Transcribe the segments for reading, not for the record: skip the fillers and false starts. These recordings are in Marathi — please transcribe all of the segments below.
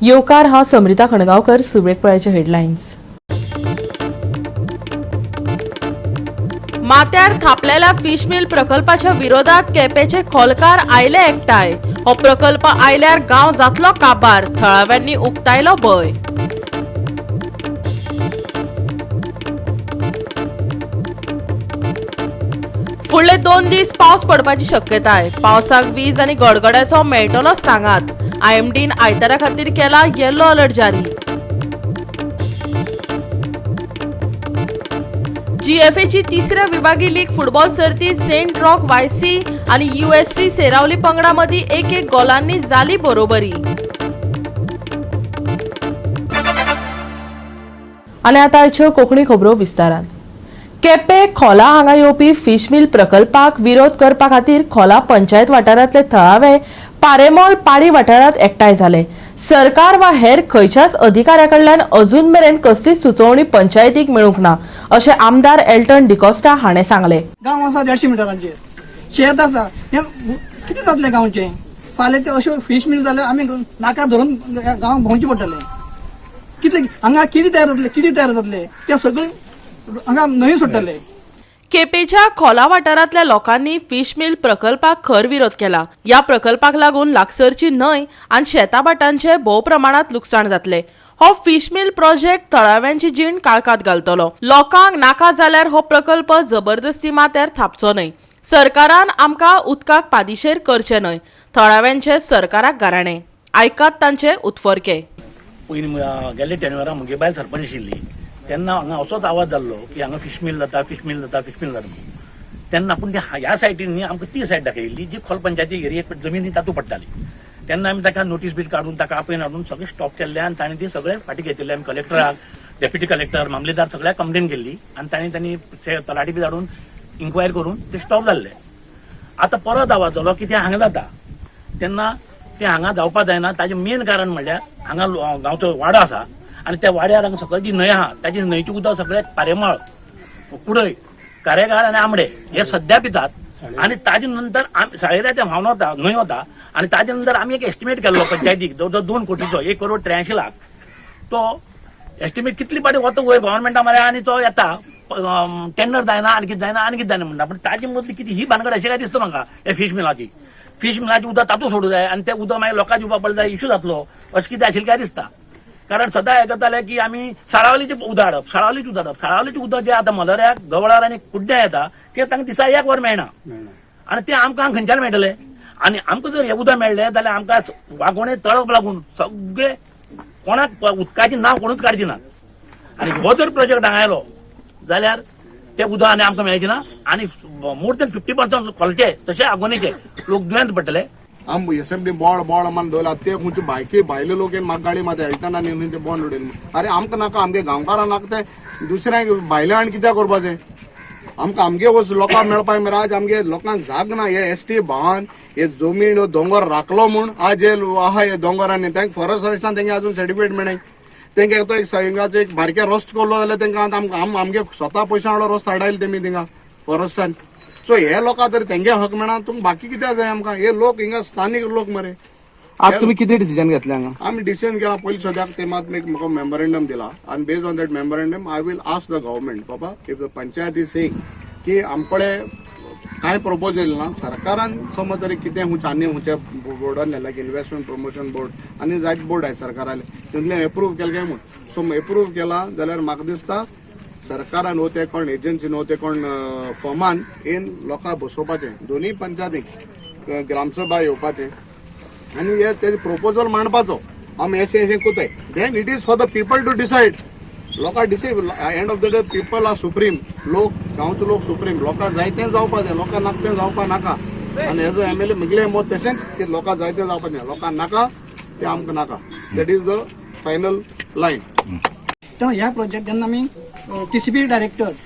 येवकार हांव समृता खणगांवकर. सुबेकपळाचे हेडलायन्स. माथ्यार थापलेल्या फिश मिल प्रकल्पाच्या विरोधात केपेचे खोलकार आयले एकठांय. हो प्रकल्प आयल्यार गांव जातलो काबार, थळाव्यांनी उक्तायलो भय. फुडले 2 दीस पावस पडपाची शक्यताय. पावसाक वीज आनी गडगड्याचो मेळटलो सांगात. IMDन आयतारा खातीर केला येलो अलर्ट जारी. GFAची 3ऱ्या विभागी लीग फुटबॉल सर्तीत सेंट रॉक YC आणि USC सेरावली पंगडा मदी 1-1 गोलांनी जाली बरोबरी. आनी आतां आयच्यो कोंकणी खबरो विस्तारान. केपें खोला हांगा येवपी फिश मिल प्रकल्पाक विरोध करपा खातीर खोला पंचायत वाठारांतले थळावे पारेमोल पाडी वाठारांत एकठांय जाले. सरकार वा हेर खंयच्याच अधिकाऱ्या कडल्यान अजून मेरेन कसलीच सुचोवणी पंचायतीक मेळूंक ना, अशें आमदार एल्टन डिकोस्टा हाणें सांगलें. गांव आसा 150 मिटरांचेर, शेत आसा, हे कितें जातलें गांवचें? फाल्यां ते अश्यो फिश मिल जाल्यार आमी नाका धरून गांव भोंवचें पडटलें. कितले हांगा किडी तयार जातले ते सगळे हांगा न्हंय सुट्टले. केपेच्या खोला वाठारांतल्या लोकांनी फिश मिल प्रकल्पाक खर विरोध केला. या प्रकल्पाक लागून लागसरची न्हंय आनी शेताबाटांचे भोव प्रमाणात लुकसाण जातले. हो फिश मिल प्रोजेक्ट थळाव्यांची जीण काळकात घालतलो. लोकांक नाका जाल्यार हो प्रकल्प जबरदस्ती माथ्यार थापचो न्हय. सरकारान आमकां उदकाक पादिशेर करचें न्हय. थळाव्यांचे सरकाराक गाराणें. आयकात तांचे उतफरके. गेल्ले टेनवरा मुगे बायल सरपंच आशिल्ली तेन्ना हांगा असोच आवाज जाल्लो की हांगा फिश मिल जाता म्हणून. तेन्ना पूण ह्या सायटीन न्ही आमकां ती सायड दाखयल्ली जी खोल पंचायती एरियेक जमीन तातूंत पडटाली. तेन्ना आमी ताका नोटीस बीट काडून ताका आपयन हाडून सगळें स्टॉप केल्लें आनी ताणें ती सगळे फाटी घेतिल्ले. आमी कलेक्टराक, डेप्युटी कलेक्टर, मामलेदार सगळ्याक कंप्लेन केल्ली आनी तांणी तलाटी बी धाडून इन्क्वायर करून ते स्टॉप जाल्ले. आतां परत आवाज जालो की ते हांगा जाता. तेन्ना ते हांगा जावपा जायना. ताजें मेन कारण म्हणल्यार हांगा गांवचो वाडो आसा आनी त्या वाड्यार हांगा सकयल जी न्हंय आहा ताची न्हंयचें उदक सगळें पारेमाळ, कुडय, कारेगाळ आनी आमडे हे सद्या पितात. आनी ताजे नंतर साळेऱ्या ते व्हांवन वता, न्हंय वता आनी ताजे नंतर आमी एक एस्टिमेट केल्लो पंचायतीक जवळ 2 कोटीचो, 1 करोड 83 लाख. तो एस्टिमेट कितली पाटी वता वयर गव्हर्मेंटा म्हळ्यार आनी तो येता टेंडर जायना आनी कितें जायना म्हणटा. पूण ताजे मदली कितें ही भानगड अशें काय दिसता म्हाका हे फिश मिलाची उदक तातूंत सोडूं जाय आनी तें उदक मागीर लोकांक दिवपा पडलें जाल्यार इश्यू जातलो अशें कितें आशिल्लें काय दिसता. कारण सदां आयकताले की आमी साळावलीचें उदक हाडप, साळावलीचें उदक जें आतां मदऱ्याक, गवळार आनी कुड्ड्या येता तें तांकां दिसा 1 वर मेळना आनी तें आमकां खंयच्यान मेळटलें. आनी आमकां जर हें उदक मेळ्ळें जाल्यार आमकां वागोणे तळप लागून सगळे कोणाक उदकाचें नांव कोणूच काडचें ना. आनी हो जर प्रोजेक्ट हांगा आयलो जाल्यार तें उदक आनी आमकां मेळचें ना आनी मोर देन 50% खोलचे तशें आगोनेचे लोक दुयेंत पडटले. हम एसएमडी बोर्ड मन दवरला ते खुंयचे भायले लोक म्हाका गाडी म्हाका हेल्टना आनी ते बॉन्ड उडयले. अरे आमकां नाका, आमगे गांवकारांक नाका ते दुसऱ्यांक भायले आनी कित्याक करपाचें? आमकां आमगे लोकांक मेळपाक मेळटा. आज आमगे लोकांक जाग ना. हे एसटी भावान हे जमीन दोंगर राखलो म्हूण आज हे आहा हे दोंगरांनी तांकां फॉरेस्ट सर्विसान तांकां अजून सर्टिफिकेट मेळ्ळाय. तांकां तो एक बारके रस्तो केल्लो जाल्यार तांकां आमगे स्वता पयशे हाडून रस्तो हाडायले तेमी थिंगा फॉरेस्टान. सो हे लोकांक तरी तेंगे हक मेळना. तुमकां बाकी कित्याक जाय आमकां? हे लोक हिंगा स्थानीक लोक मरे. आज तुम्ही किती डिसिजन घेतले हांगा? आमी डिसिजन केला पयलीं सद्याक ते मात म्हाका मेमोरेंडम दिला आनी based on that memorandum I will ask the government बाबा if the panchayat is saying की आमकडे कांय प्रपोजल ना, सरकारान समज तरी कितें आनी हुंचे बोर्डान लायक इन्व्हेस्टमेंट प्रमोशन बोर्ड आनी जायते बोर्ड आहे सरकाराले तितले एप्रूव केले काय म्हूण. सो एप्रूव केला जाल्यार म्हाका दिसता सरकारान हो ते कोण एजन्सीन हो ते कोण फॉर्मान येवन लोकांक बसोवपाचें, दोनूय पंचायतीक ग्रामसभा येवपाचें आनी हे तेजे प्रपोजल मांडपाचो. आमी अशें कोताय then it is for the people to decide. लोकांक decide end of the day people are supreme. लोक गांवचे लोक सुप्रीम. लोकांक जाय तें जावपा जाय, लोकांक नाका तें जावपा नाका. आनी हेजो MLA म्हगेलें मत तशेंच की लोकांक जाय तें जावपाचें, लोकांक नाका तें आमकां नाका. That is the final line. तेन्ना ह्या प्रोजेक्ट जेन्ना आमी TCP directors,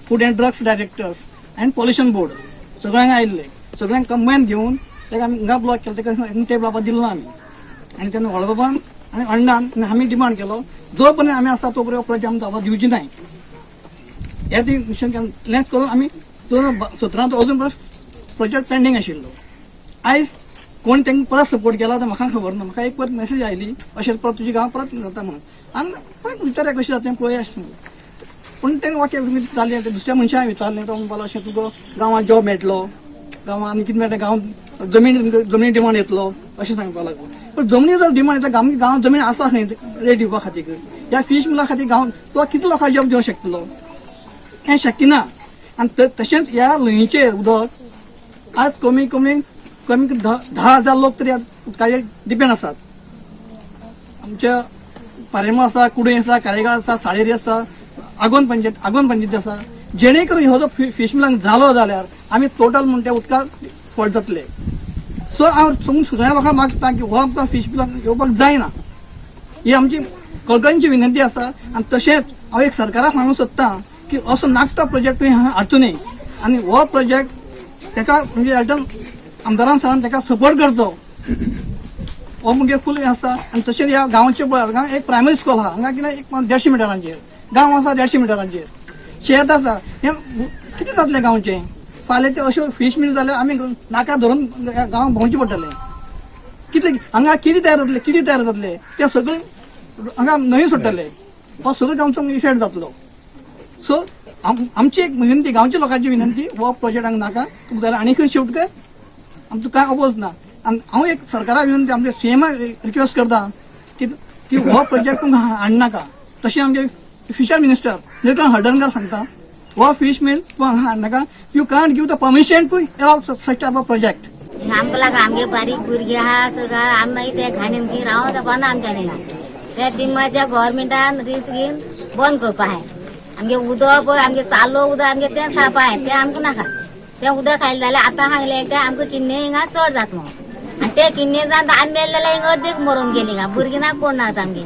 food and drugs directors आनी पॉल्युशन बोर्ड सगळ्यांक आयिल्ले, सगळ्यांक कंबायन घेवन ताका आमी हिंगा ब्लॉक केलो, ताका टेबल बाबा दिलो आमी. आनी तेन्ना व्हडबाबान आनी अण्णान आमी डिमांड केलो जो पर्यंत आमी आसा तो पर्यंत प्रोजेक्ट आमकां आवाज दिवची नाय. हे ती मिशन लेंथ करून आमी 2017 अजून प्रोजेक्ट पेंडींग आशिल्लो. आयज कोण त्यांनी परत सपोर्ट केला तर म्हाका खबर ना. म्हाका एक परत मेसेज आयली अशें परत तुजी गांव परत जाता म्हणून. आनी परत विचारया कशें जाता तें पळोवया अशें म्हणून. पूण तें वाक्य जालें तें दुसऱ्या मनशां विचारलें तो म्हणपालो अशें तुका गांवांत जॉब मेळटलो, गांवांत आनी कितें मेळटा, गांव जमीन डिमांड येतलो अशें सांगपा लागलो. पण जमनी जर डिमांड येता गांवांत जमीन आसा खंय रेट दिवपा खातीर, ह्या फिश मिला खातीर गांव तो कितलो लोकांक जॉब दिवंक शकतलो, हें शक्य ना. आनी तशेंच ह्या न्हंयचेर उदक आज कमी 10,000 लोक तरी उदकाचेर डिपेंड आसात. आमच्या पारेमा आसा, कुडे आसा, काळेगाळ आसा, साळेरी आसा, आगोंद पंचायत आसा. जेणे करून हो जो फिश मिलांक जालो जाल्यार आमी टोटल म्हण त्या उदकाक फट जातले. सो हांव सगळ्या लोकांक मागता की हो आमकां फिश मिलांक येवपाक जायना. ही आमची कळकळीची विनंती आसा. आनी तशेंच हांव एक सरकाराक सांगूंक सोदतां की असो नागता प्रोजेक्ट तुवें हांगा हाडचो न्ही. आनी हो प्रोजेक्ट तेका म्हणजे आमदारान सांगून तेका सपोर्ट करचो. हो म्हणजे फूल आसा. आनी तशेंच ह्या गांवाचे पळय हांगा एक प्रायमरी स्कूल आहा, हांगा कितें एक 150 मिटरांचेर, गांव आसा 150 मिटरांचेर, शेत आसा. हें कितें जातलें गांवचें? फाल्यां ते अश्यो फिश मिल जाल्यार आमी नाका धरून गांवांक भोंवचें पडटलें. कितें हांगा कितें तयार जातले ते सगळें हांगा न्हंय सुट्टले. हो सगळो गांवचो इफेक्ट जातलो. सो आमची एक विनंती, गांवच्या लोकांची विनंती, हो प्रोजेक्ट हांगा नाका, तुका जाल्यार आनी खंय शिफ्ट कर, आमचो कांय अपोज ना. आनी हांव एक सरकाराक विनंती, आमच्या सीएमाक रिक्वेस्ट करता की हो प्रोजेक्ट तुमकां हाडनाका. तशें आमचे फिशर मिनिस्टर निलकंठ हळदणकर सांगता हो फिश मिल तूं हांगा हाडनाका. You can't give the permission to allow such type of project. आमकां लागून आमगे बारीक भुरगीं आहा सगळं आमी मागीर ते घाणीन बी रावों पाना आमच्यानी ना. त्या दिमाच्या गव्हर्मेंटान रिस्क घेवन बंद करपा आहाय. आमगे उदक पळय आमगे चालो उदक आमगे तेंच खावपा आहाय, तें आमकां नाका. तें उदक खायलें जाल्यार आतां सांगलें की आमकां किडनी हिंगा चड जाता म्हणून. आनी ते किडनी जावन आमी मेले जाल्यार हिंगा अर्देक मरून गेली गा, भुरगीं ना कोण नात आमगे.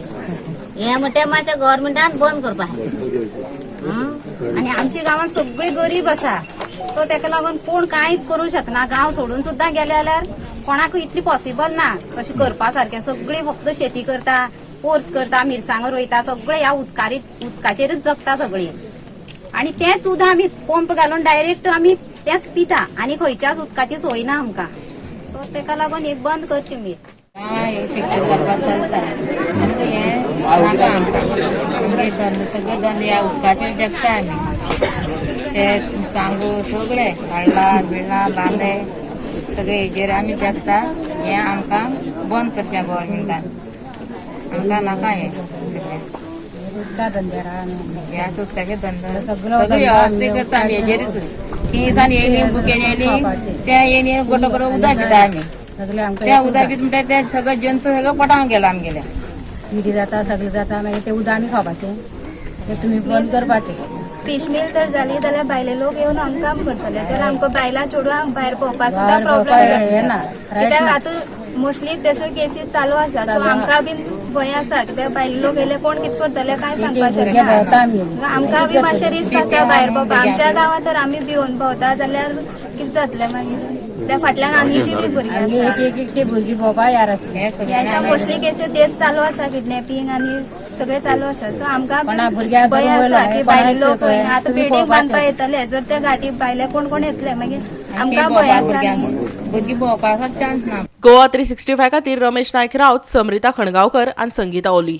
हे म्हणटा मातशें गव्हर्मेंटान बंद करपा आहाय. आणि आमच्या गावात सगळी गरीब आसा, तो तेका लागून कोण कांयच करूं शकना. गांव सोडून सुद्दां गेले जाल्यार कोणाक इतली पॉसिबल ना तशें करपा सारकें. सगळीं फक्त शेती करता, कोर्स करता, मिरसांगो रोयता, सगळे ह्या उदकाचेरच जगता सगळीं. आणि तेंच उदक आमी पंप घालून डायरेक्ट आमी तेंच पिता आनी खंयच्याच उदकाची सोय ना आमकां. सो तेका लागून हे बंद करची मीर. पिक्चर करपाक चलता हें नाका आमकां. सगळे धंदे ह्या उदकाचेर जगता आमी. शेत मिरसांगो सगळे हाडला बिळा बांदे सगळे हेजेर आमी जगता. हें आमकां बंद करचें गव्हर्मेंटान. आमकां नाका हें उदका धंद्यार ह्या उदकाचे धंदो सगळी वेवस्थीत करता आमी हेजेरूच. ती दिसान येयली बुकेन येयली त्या येयली गोटो बरो उदक पिता आमी. त्या उदक पीत म्हणटा ते सगळे जंतू सगळं पटावून गेला आमगेल्या. कितें जाता सगळें जाता मागीर ते उदक आमी खावपाचें, ते तुमी बंद करपाचें. फिश मिल जर जाली जाल्यार भायले लोक येवन हांगा काम करतले, जाल्यार आमकां बायलां चेडवांक भायर भोंवपाक सुद्दां प्रॉब्लेम जाता. कित्याक आतां मोस्टली तश्यो केसीस चालू आसा. सो आमकां बीन भंय आसा, कित्याक भायले लोक येयले कोण कितें करतले कांय सांगपाक शकना. आमकां बी मातशें रिस्क आसा भायर भोंवपाक. आमच्या गांवांत तर आमी भिवून भोंवता जाल्यार कितें जातलें मागीर. त्या फाटल्यान आनीची बी भुरगीं आसा. एकटे भुरगीं भोंवपा यार मोस्टली केसीस तेच चालू आसा, किडनॅपिंग आनी सगळें चालू आसा. सो आमकां भंय आसा की भायले लोक आतां बिल्डींग बांदपा येतले, जर ते घाटी भायले कोण कोण येतले मागीर आमकां भंय आसा. भुरगीं भोंवपाचो चान्स ना. गोवा 365 खातीर रमेश नायक रावत, समृता खणगांवकर आनी संगीता ओली.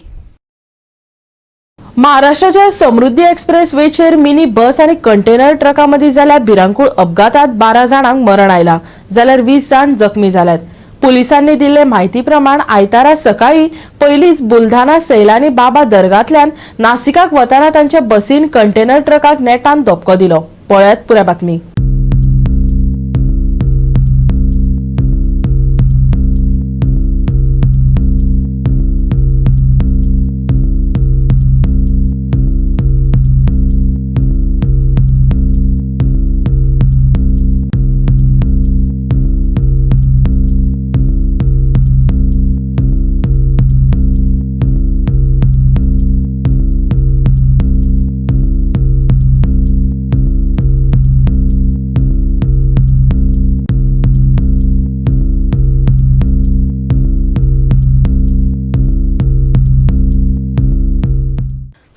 महाराष्ट्राच्या समृद्धी एक्सप्रेस वेचेर मिनी बस आणि कंटेनर ट्रका मदीं जाल्ल्या भिरांकूळ अपघातात 12 जाणांक मरण आयला, जाल्यार 20 जाण जखमी जाल्यात. पुलिसांनी दिल्ले म्हायती प्रमाण आयतारा सकाळी पयलींच बुलढाणा सैलानी बाबा दर्गांतल्यान नासिकाक वताना तांच्या बसीन कंटेनर ट्रकाक नेटान धपको दिलो. पळयात पुराय बातमी.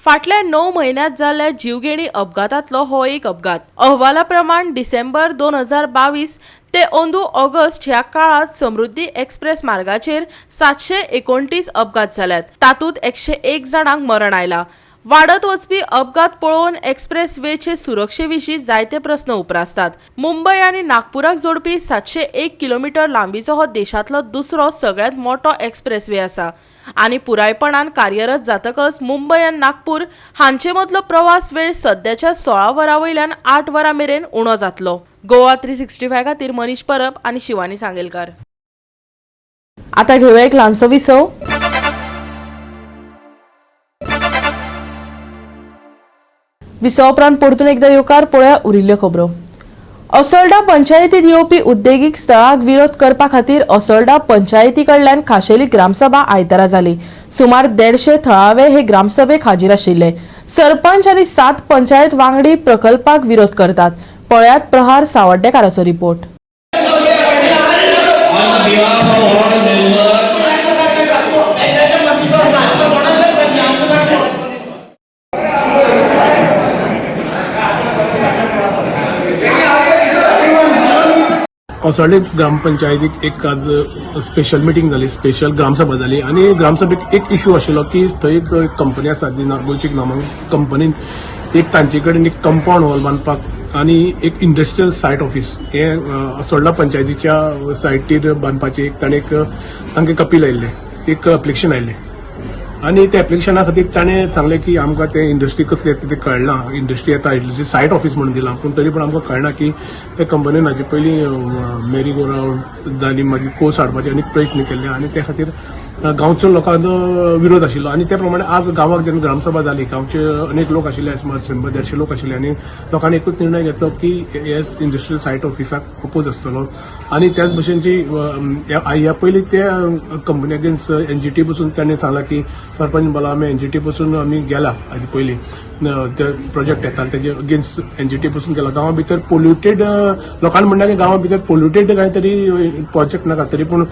फाटल्या 9 म्हयन्यांत जाल्ल्या जीवघेणी अपघातांतलो हो एक अपघात. अहवाला प्रमाण डिसेंबर 2022 ते अंदू ऑगस्ट ह्या काळात समृद्धी एक्सप्रेस मार्गाचेर 729 अपघात जाल्यात. तातूंत 101 जाणांक मरण आयला. वाडत वचपी अपघात पळोवन एक्सप्रेस वेचे सुरक्षेविशीं जायते प्रस्न उप्रासतात. मुंबय आनी नागपुराक जोडपी 701 किलोमीटर लांबीचो हो देशांतलो दुसरो सगळ्यांत मोठो एक्सप्रेस वे आसा आनी पुरायपणान कार्यरत जातकच मुंबय आनी नागपूर हांचे मदलो प्रवास वेळ सद्याच्या 16 वरां वयल्यान 8 वरां मेरेन उणो जातलो. गोवा 365 खातीर मनीष परब आनी शिवानी सांगेलकार. आता घेऊया एक ल्हानसो विसव. विसव उपरांत परतून एकदा येवकार पळोवया उरिल्ल्यो खबरो. असोल्डा पंचायतीत येवपी उद्देगीक स्थळाक विरोध करपा खातीर असोल्डा पंचायती कडल्यान खाशेली ग्रामसभा आयतारा जाली. सुमार 150 थळावे हे ग्रामसभेक हाजीर आशिल्ले. सरपंच आनी 7 पंचायत वांगडी प्रकल्पाक विरोध करतात. पळयात प्रहार सावड्डेकाराचो रिपोर्ट. असोल्डे ग्रामपंचायतीक एक आज स्पेशल मिटींग जाली, स्पेशल ग्रामसभा जाली आणि ग्रामसभेक एक इश्यू आशिल्लो की थंय एक कंपनी आसा जी गोंयची नामांकीत कंपनीन एक तांचे कडेन एक कंपाऊंड वॉल बांदपाक आणि एक इंडस्ट्रियल सायट ऑफिस हे असोल्डा पंचायतीच्या सायटीर बांदपाचे ताणें तांकां अपील आयिल्लें, एक एप्लिकेशन आयिल्लें आणि त्या एप्लिकेशना खातीर ताणें सांगलें की आमकां ते इंडस्ट्री कसली येता ते कळना, इंडस्ट्री येता इंडस्ट्री सायट ऑफिस म्हणून दिलां, पूण तरी पूण आमकां कळना की त्या कंपनीन हाजे पयलीं मेरी गो रावंड आनी मागीर कोर्स हाडपाचे अनेक प्रयत्न केले आणि त्या खातीर गांवच्या लोकांचो विरोध आशिल्लो आणि त्या प्रमाणे आज गांवाक जेन्ना ग्रामसभा जाली गांवचे अनेक लोक आशिल्ले, सुमार 100-150 लोक आशिल्ले आणि लोकांनी एकूच निर्णय घेतलो की हे इंडस्ट्रियल सायट ऑफिसाक अपोज आसतलो आणि त्याच भशेनची ह्या पयलीं त्या कंपनी अगेन्स्ट एनजीटी पासून ताणें सांगलां की सरपंच बोला आमी एनजीटी पासून आमी गेला हाजे पयलीं ते प्रोजेक्ट येताले तेजे अगेन्स्ट एनजीटी पासून गेला. गांवा भितर पोल्युटेड लोकांनी म्हणलें की गांवा भितर पोल्युटेड कांय तरी प्रोजेक्ट नाका, तरी पूण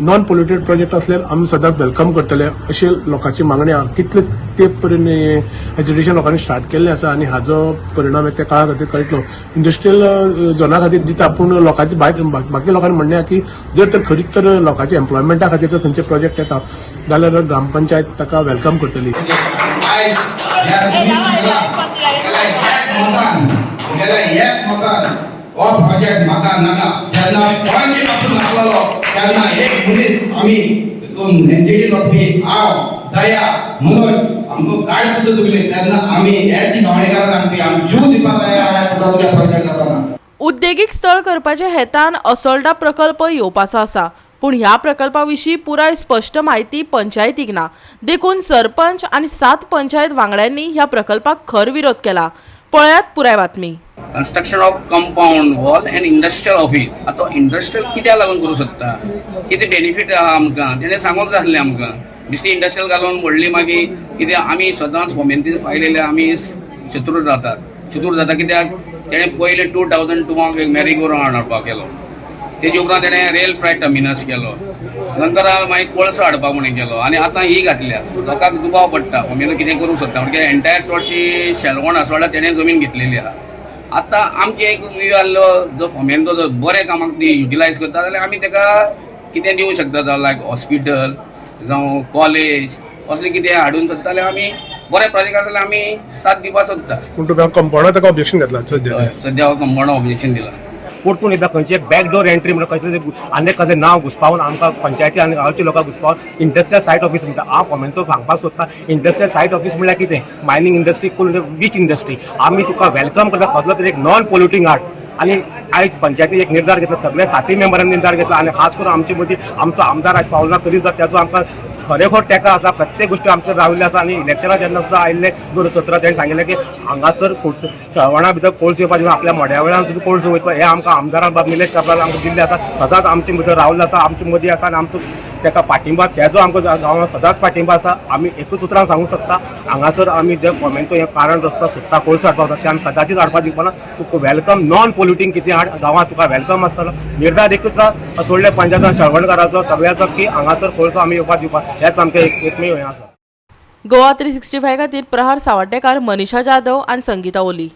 नॉन पोल्युटेड प्रोजेक्ट असल्यार आमी सदांच वेलकम करतले अशें लोकांची मागणी आहा. कितले ते पर्यंत एज्युकेशन लोकांनी स्टार्ट केल्लें आसा आणि हाजो परिणाम त्या काळा खातीर कळटलो. इंडस्ट्रियल झोना खातीर दिता पूण लोकांची बाकी लोकांनी म्हणलें आहा की जर तर खरीच तर लोकांच्या एम्प्लॉयमेंटा खातीर जर खंयचे प्रोजेक्ट येता जाल्यार ग्रामपंचायत ताका वेलकम करतली. प्रोजेक्ट म्हाका नाका जेन्ना गोंयचे पासून आसलेलो तेन्ना एक मनीस आमी तितून एनजीटी वचपी हांव दया मनोज आमकां गायड सुद्दां चुकले तेन्ना आमी हेची गावणेकार सांगपी आमी जीव दिवपाक तयार आहा तुज्या प्रोजेक्ट जाताना. उद्देगीक स्थळ करपाचे हेतान असोल्डा प्रकल्प येवपाचो आसा, पूण ह्या प्रकल्पा विशीं पुराय स्पष्ट म्हायती पंचायतीक ना. देखून सरपंच आनी 7 पंचायत वांगड्यांनी ह्या प्रकल्पाक खर विरोध केला. पळयात पुराय बातमी. Construction of compound wall end industrial office. आता इंडस्ट्रियल कित्याक लागून करूं शकता, कितें बेनिफीट आहा आमकां तेणें सांगूंक जाय आसलें आमकां. बेश्टी इंडस्ट्रियल घालून व्हडली मागीर कितें आमी सदांच फोमेंतीन फायलेले आमी चतूर जाता कित्याक तेणें पयले 2002 एक मेरी गो रावंड हाडपाक केलो, तेजे उपरांत तेणें रेल फ्रायट टर्मिनस केलो, नंतर मागीर कोळसो हाडपाक म्हणून केलो आणि आतां ही घातल्या. लोकांक दुबाव पडटा फोमेन कितें करूंक शकता म्हणजे एंटायर चडशी शेलवण आसोळा तेणें जमीन घेतलेली आहा. आतां आमचे एक व्यू आहलो जो फोमेंतो जो बऱ्या कामाक ती युटिलायज करता जाल्यार आमी ताका कितें दिवंक शकता जावं लायक हॉस्पिटल जावं कॉलेज असलें कितें हाडून सोदता जाल्यार आमी बरे प्रोजेक्ट आसा जाल्यार आमी साथ दिवपाक सोदता. पूण तुका कंपाउंडाक ताका ऑब्जेक्शन घातला सद्या कंपाउंडाक ऑब्जेक्शन दिलां. परतून एकदा खंयचे बॅकडोर एंट्री म्हणून खंयचे आनी खंयचे नांव घुसपावन आमकां पंचायती आनी गांवच्या लोकांक घुसपावन इंडस्ट्रियल सायट ऑफिस म्हणटा. हांव फोमेंतो सांगपाक सोदता इंडस्ट्रियल सायट ऑफिस म्हळ्यार कितें, मायनींग इंडस्ट्री वीच इंडस्ट्री आमी तुका वेलकम करता कसलो तरी एक नॉन पोल्युटींग हाड. आणि आयज पंचायतीन एक निर्धार घेतला, सगळ्या 7 मेंबरांनी निर्धार घेतला आणि खास करून आमचे मदीं आमचो आमदार आज पावला तरी त्याचो आमकां खरेखोर तेका आसा. प्रत्येक गोष्टी आमकां राविल्ले आसा आणि इलेक्शनां जेन्ना सुद्दां आयिल्ले 2017 तेणें सांगिल्लें की हांगासर श्रावणा भितर कोळसो येवपाचो आपल्या मोड्या वेळार सुद्दां कोळसो वयतलो हे आमकां आमदारान बाब निलेश कापरान आमकां दिल्लें आसा. सदांच आमचे भितर रावल्लो आसा, आमचे मदीं आसा आणि आमचो तेका पाठिंबा तेजो आमकां गांवांत सदांच पाठिंबा आसा. आमी एकूच उतरान सांगूंक शकता हांगासर आमी जे फोमेंतो हें कारण रस्ता सोदता कोळसो हाडपाक ते आमी कदाचीत हाडपाक दिवपाना. तुका वेलकम नॉन पोल्युटींग कितें हाड गांवांत तुका वेलकम आसतलो. निर्धार एकूच असोल्डे पंचायतान शळवणकाराचो सगळ्याचो की हांगासर कोळसो आमी येवपाक दिवपाक हेच आमचें एकमेव हें आसा. गोवा 365 खातीर प्रहार सावड्डेकार, मनीषा जाधव आनी संगीता ओली.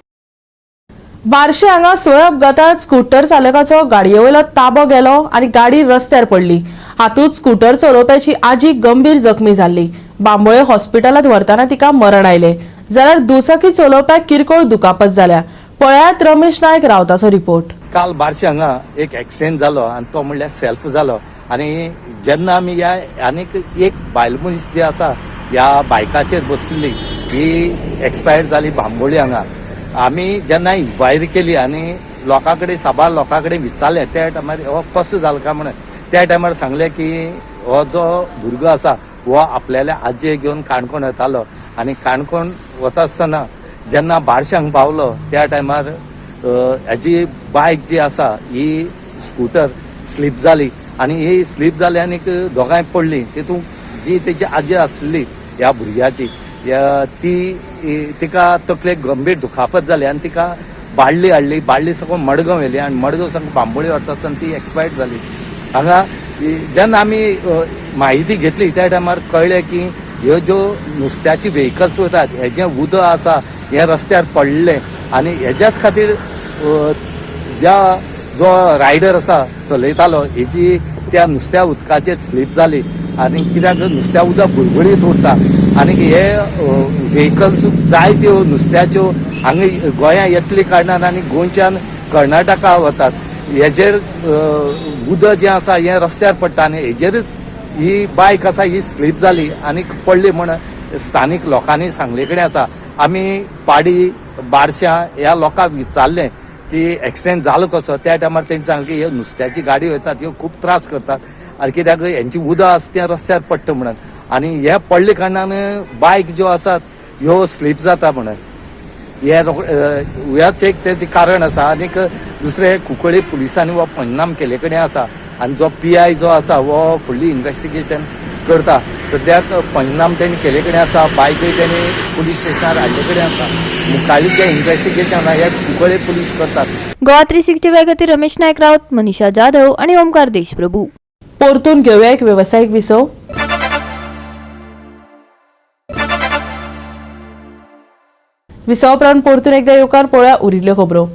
बार्शी हांगा सय अपघातांत स्कूटर चालकाचो गाडयेवयलो ताबो गेलो आनी गाडी रस्त्यार पडली. हातूंत स्कूटर चलोवप्याची आजी गंभीर जखमी जाल्ली. बांबोळे हॉस्पिटलांत व्हरतना तिका मरण आयले, जाल्यार दुचाकी चलोवप्याक किरकोळ दुखापत जाल्या. पळयात रमेश नायक रावताचो रिपोर्ट. काल बार्शी हांगा एक एक्सिडेंट जालो आनी तो म्हणल्यार सेल्फ जालो. आनी जेन्ना आमी ह्या आनीक एक बायल मनीस जी आसा ह्या बायकाचेर बसलेली ही एक्सपायर्ड जाली बांबोळी हांगा. आमी जेन्ना इन्क्वायरी केली आनी लोकां कडेन साबार लोकां कडेन विचारलें त्या टायमार हो कसो जालो काय म्हणून त्या टायमार सांगलें की हो जो भुरगो आसा हो आपल्याल्या आजये घेवन काणकोण येतालो आनी काणकोण वता आसतना जेन्ना बार्शी हांगा पावलो त्या टायमार हाजी बायक जी आसा ही स्कूटर स्लीप जाली आनी ही स्लीप जाली आनी दोगांय पडली. तितूंत जी तेजी आजी आसली ह्या भुरग्याची तिका तकलेक गंभीर दुखापत जाली आनी तिका बाळ्ळी सकून मडगांव व्हेली आनी मडगांव साकून बांबोळी व्हरता आसतना ती एक्सपायर्ड जाली. हांगा जेन्ना आमी म्हायती घेतली त्या टायमार कळ्ळें की ह्यो ज्यो नुस्त्याची व्हेकल्स वतात हेजें उदक आसा हें रस्त्यार पडलें आनी हेज्याच खातीर जो रायडर आसा चलयतालो हेजी त्या नुस्त्या उदकाचेर स्लीप जाली आनी कित्याक नुस्त्या उदक बुडबुडीत उरता आनी हे व्हेकल्स जायत्यो नुस्त्याच्यो हांगा गोंयां येतली कारणान आनी गोंयच्यान कर्नाटका वतात हेजेर उदक जें आसा हें रस्त्यार पडटा आनी हेजेरच ही बायक आसा ही स्लीप जाली आनी पडली म्हण स्थानीक लोकांनी सांगले कडेन आसा. आमी पाडी बार्श्यां ह्या लोकांक विचारलें की एक्सिडेंट जालो कसो त्या टायमार तेणी सांगलें की ह्यो नुस्त्याची गाडी वयतात ह्यो खूब त्रास करतात आनी कित्याक हेंची उदक आसा तें रस्त्यार पडटा म्हणून आनी हे पडले कारणान बायक ज्यो आसात ह्यो स्लीप जाता म्हणून ह्याच एक तेजें कारण आसा. आनीक दुसरें कुंकळ्ळे पुलिसांनी हो पंचनाम केले कडेन आसा आनी जो PI जो आसा हो फुडली इन्व्हेस्टिगेशन करता. सद्याक पंचनाम तेणी केले कडेन आसा, बायकूय तेणी पुलीस स्टेशनार हाडले कडेन आसा. मुखाल्ली जें इन्व्हेस्टिगेशन हे कुंकळ्ळे पुलीस करतात. गोवा 365 खातीर रमेश नायक रावत, मनीषा जाधव आणि ओमकार देशप्रभू. परतून घेऊया एक व्यावसायिक विसव. विसव उपरांत परतून एकदा येवकार पळोवया उरिल्ल्यो खबरो.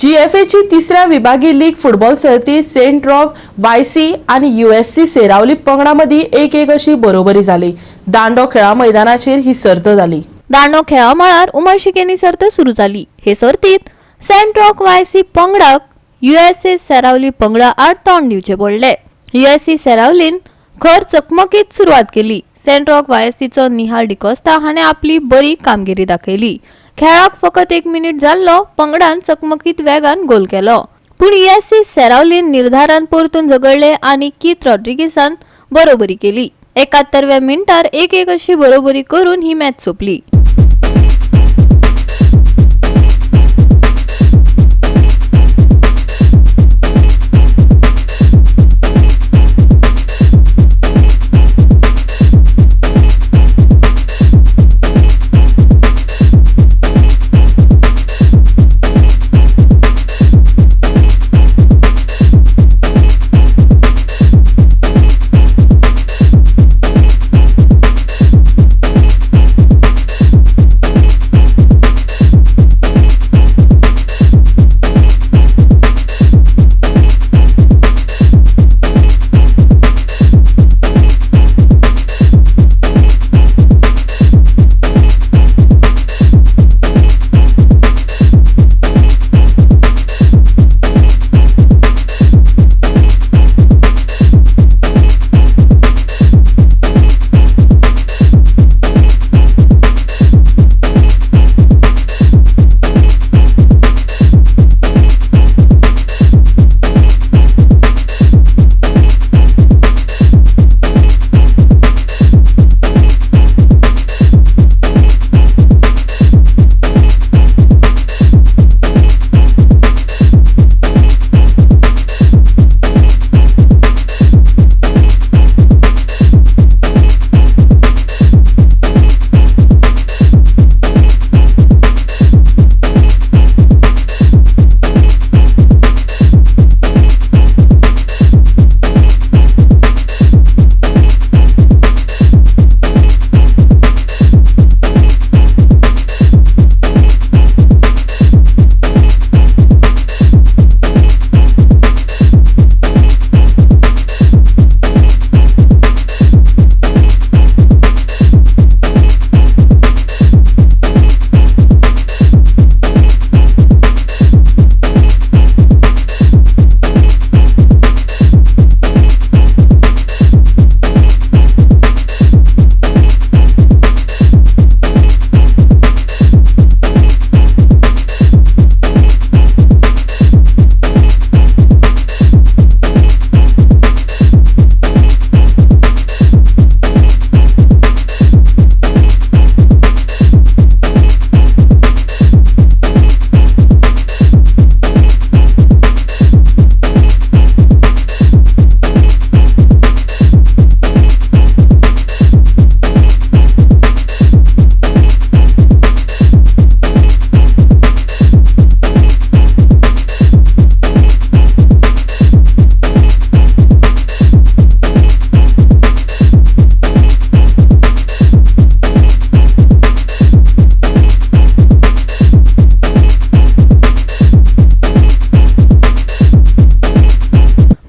GFAची तिसऱ्या विभागीय लीग फुटबॉल सर्तीत सेंट रॉक YC आनी USC सेरावली पंगडा मदीं 1-1 अशी बरोबरी जाली. दांडो खेळा मैदानाचेर ही सर्त जाली. दांडो खेळा मळार उमळशिकेनी सर्त सुरू जाली. हे सर्तीत सेंट रॉक YC पंगडाक USA सेरावली पंगडा आड तोंड दिवचे पडले. USC सेरावलीन खर चकमकीत सुरवात केली. सेंट रॉक YSCचो निहाल डिकोस्टा हाणें आपली बरी कामगिरी दाखयली. खेळाक फकत 1 मिनिट जाल्लो पंगडान चकमकीत वेगान गोल केलो. पूण USC सेरावलीन निर्धारान परतून झगडले आनी कीथ रॉड्रिगीसान बरोबरी केली. 71व्या मिनटार 1-1 अशी बरोबरी करून ही मॅच सोंपली.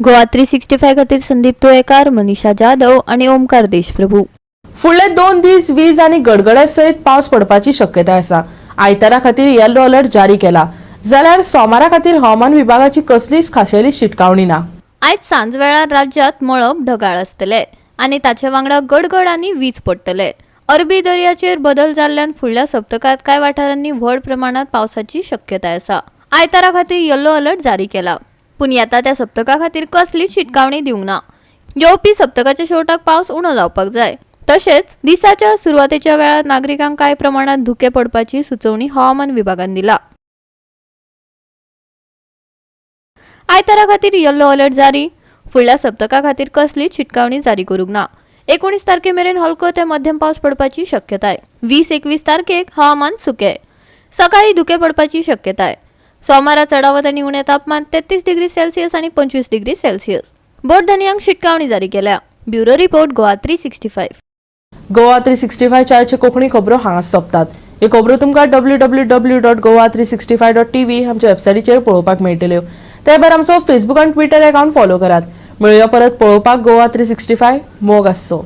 गोवा 365 खातीर संदीप तुळेकार, मनीषा जाधव आणि ओमकार देशप्रभू. फुडले 2 दीस वीज आणि गडगड्या सयत पावस पडपाची शक्यताय आसा. आयतारा खातीर येलो अलर्ट जारी केला, जाल्यार सोमारा खातीर हवामान विभागाची कसलीच खाशेली शिटकावणी ना. आयज सांज वेळार राज्यात मळब ढगाळ आसतले आणि ताचे वांगडा गडगड आणि वीज पडटले. अरबी दर्याचेर बदल जाल्ल्यान फुडल्या सप्तकात कांय वाठारांनी व्हड प्रमाणात पावसाची शक्यताय आसा. आयतारा खातीर येलो अलर्ट जारी केला, पूण येता त्या सप्तका खातीर कसलीच शिटकावणी दिवंक ना. येवपी सप्तकाच्या शेवटाक पावस उणो जावपाक जाय. तशेंच दिसाच्या सुरवातेच्या वेळार नागरिकांक कांय प्रमाणात धुके पडपाची सुचोवणी हवामान विभागान दिला. आयतारा खातीर येल्लो अलर्ट जारी. फुडल्या सप्तका खातीर कसलीच शिटकावणी जारी करूंक ना. 19 तारखेमेरेन हलको ते मध्यम पावस पडपाची शक्यताय. 20-21 तारखेक हवामान सुकें. सकाळी धुके पडपाची शक्यताय. सोमारा चढावत आनी उणें तापमान 33 डिग्री सेल्सियस आणि 25 डिग्री सेल्सियस. बोट धनियांक शिटकावणी जारी केल्या. Bureau report Goa 365. गोवा 365 चारचे कोंकणी खबरो हांगाच सोंपतात. हे खबरो तुमकां www.goa365.tv आमच्या वेबसायटीचेर पळोवपाक मेळटल्यो. ते भायर आमचो फेसबूक आनी ट्विटर अकाउंट फॉलो करात. मेळुया परत पळोवपाक गोवा 365. मोग आसचो.